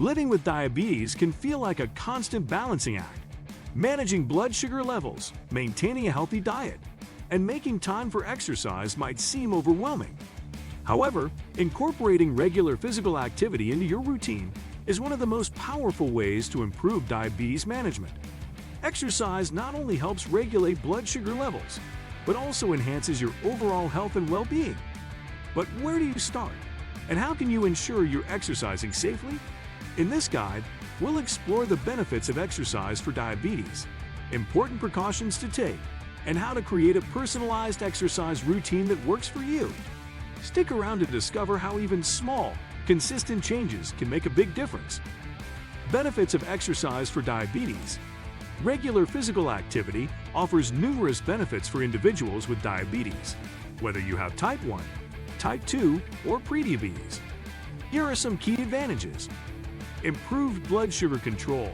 Living with diabetes can feel like a constant balancing act. Managing blood sugar levels, maintaining a healthy diet, and making time for exercise might seem overwhelming. However, incorporating regular physical activity into your routine is one of the most powerful ways to improve diabetes management. Exercise not only helps regulate blood sugar levels, but also enhances your overall health and well-being. But where do you start? And how can you ensure you're exercising safely? In this guide, we'll explore the benefits of exercise for diabetes, important precautions to take, and how to create a personalized exercise routine that works for you. Stick around to discover how even small, consistent changes can make a big difference. Benefits of exercise for diabetes. Regular physical activity offers numerous benefits for individuals with diabetes, whether you have type 1, type 2, or prediabetes. Here are some key advantages. Improved blood sugar control.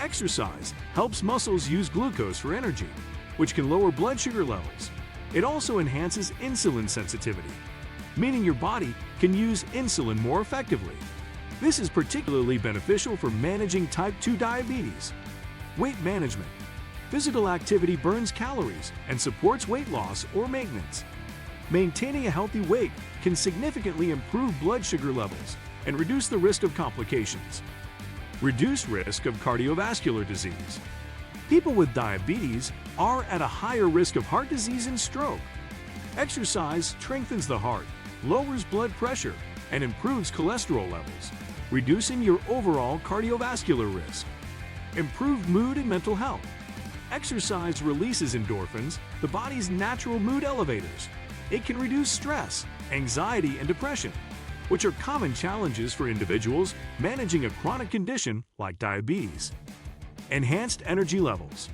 Exercise helps muscles use glucose for energy, which can lower blood sugar levels. It also enhances insulin sensitivity, meaning your body can use insulin more effectively. This is particularly beneficial for managing type 2 diabetes. Weight management. Physical activity burns calories and supports weight loss or maintenance. Maintaining a healthy weight can significantly improve blood sugar levels and reduce the risk of complications. Reduced risk of cardiovascular disease. People with diabetes are at a higher risk of heart disease and stroke. Exercise strengthens the heart, lowers blood pressure, and improves cholesterol levels, reducing your overall cardiovascular risk. Improved mood and mental health. Exercise releases endorphins, the body's natural mood elevators. It can reduce stress, anxiety, and depression, which are common challenges for individuals managing a chronic condition like diabetes. Enhanced energy levels.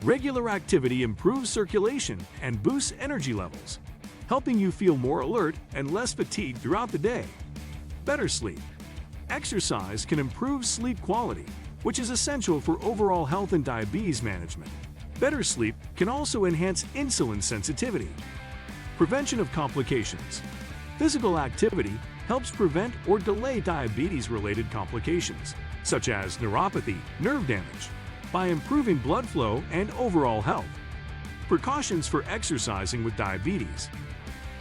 Regular activity improves circulation and boosts energy levels, helping you feel more alert and less fatigued throughout the day. Better sleep. Exercise can improve sleep quality, which is essential for overall health and diabetes management. Better sleep can also enhance insulin sensitivity. Prevention of complications. Physical activity helps prevent or delay diabetes-related complications, such as neuropathy, nerve damage, by improving blood flow and overall health. Precautions for exercising with diabetes.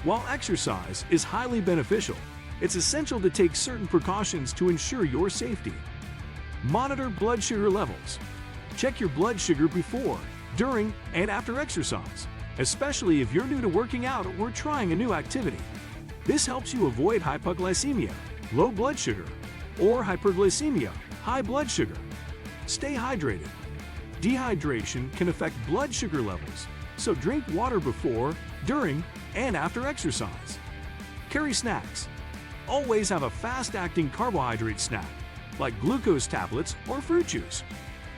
While exercise is highly beneficial, it's essential to take certain precautions to ensure your safety. Monitor blood sugar levels. Check your blood sugar before, during, and after exercise, especially if you're new to working out or trying a new activity. This helps you avoid hypoglycemia, low blood sugar, or hyperglycemia, high blood sugar. Stay hydrated. Dehydration can affect blood sugar levels, so drink water before, during, and after exercise. Carry snacks. Always have a fast-acting carbohydrate snack, like glucose tablets or fruit juice,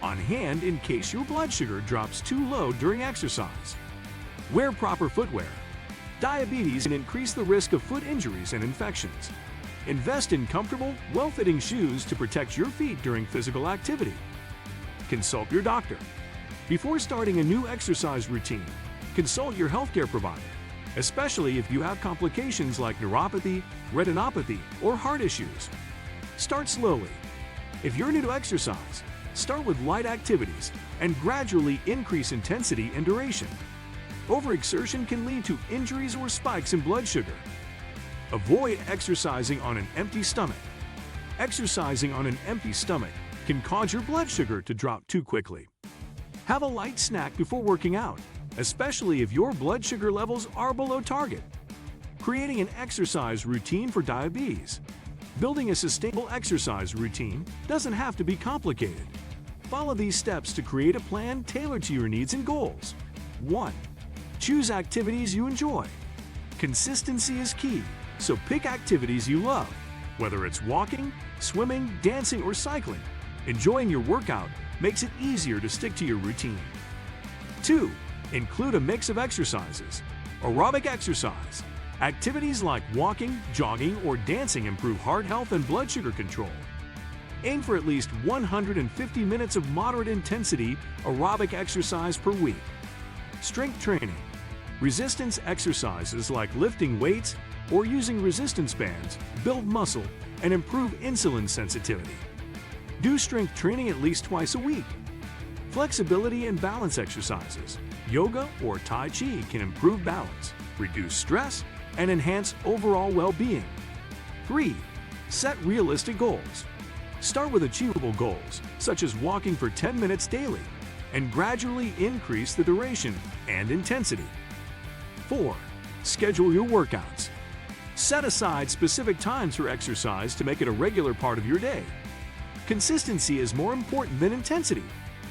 on hand in case your blood sugar drops too low during exercise. Wear proper footwear. Diabetes can increase the risk of foot injuries and infections. Invest in comfortable, well-fitting shoes to protect your feet during physical activity. Consult your doctor. Before starting a new exercise routine, consult your healthcare provider, especially if you have complications like neuropathy, retinopathy, or heart issues. Start slowly. If you're new to exercise, start with light activities and gradually increase intensity and duration. Overexertion can lead to injuries or spikes in blood sugar. Avoid exercising on an empty stomach. Exercising on an empty stomach can cause your blood sugar to drop too quickly. Have a light snack before working out, especially if your blood sugar levels are below target. Creating an exercise routine for diabetes. Building a sustainable exercise routine doesn't have to be complicated. Follow these steps to create a plan tailored to your needs and goals. 1. Choose activities you enjoy. Consistency is key, so pick activities you love, whether it's walking, swimming, dancing, or cycling. Enjoying your workout makes it easier to stick to your routine. 2. Include a mix of exercises. Aerobic exercise. Activities like walking, jogging, or dancing improve heart health and blood sugar control. Aim for at least 150 minutes of moderate intensity aerobic exercise per week. Strength training. Resistance exercises like lifting weights, or using resistance bands build muscle and improve insulin sensitivity. Do strength training at least twice a week. Flexibility and balance exercises. Yoga or Tai Chi can improve balance, reduce stress, and enhance overall well-being. 3. Set realistic goals. Start with achievable goals, such as walking for 10 minutes daily, and gradually increase the duration and intensity. 4. Schedule your workouts. Set aside specific times for exercise to make it a regular part of your day. Consistency is more important than intensity,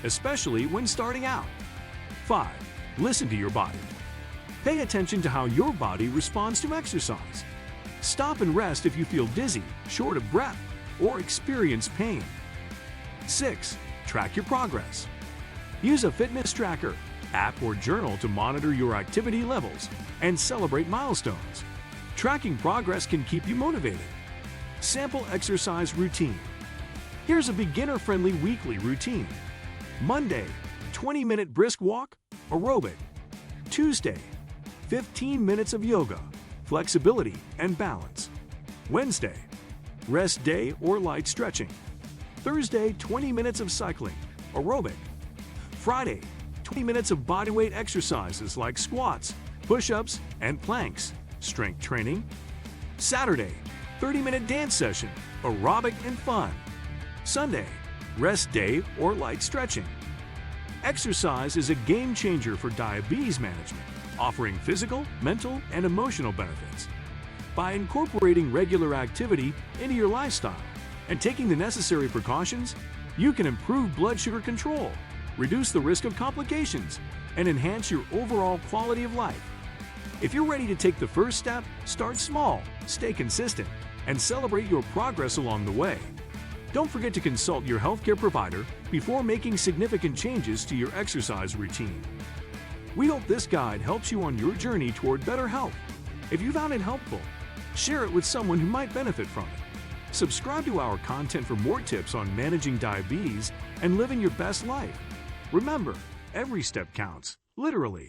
especially when starting out. 5. Listen to your body. Pay attention to how your body responds to exercise. Stop and rest if you feel dizzy, short of breath, or experience pain. 6. Track your progress. Use a fitness tracker, app, or journal to monitor your activity levels and celebrate milestones. Tracking progress can keep you motivated. Sample exercise routine. Here's a beginner-friendly weekly routine. Monday, 20-minute brisk walk, aerobic. Tuesday, 15 minutes of yoga, flexibility and balance. Wednesday, rest day or light stretching. Thursday, 20 minutes of cycling, aerobic. Friday, 20 minutes of bodyweight exercises like squats, push-ups, and planks, strength training. Saturday, 30-minute dance session, aerobic and fun. Sunday, rest day or light stretching. Exercise is a game changer for diabetes management, offering physical, mental, and emotional benefits. By incorporating regular activity into your lifestyle and taking the necessary precautions, you can improve blood sugar control, reduce the risk of complications, and enhance your overall quality of life. If you're ready to take the first step, start small, stay consistent, and celebrate your progress along the way. Don't forget to consult your healthcare provider before making significant changes to your exercise routine. We hope this guide helps you on your journey toward better health. If you found it helpful, share it with someone who might benefit from it. Subscribe to our content for more tips on managing diabetes and living your best life. Remember, every step counts, literally.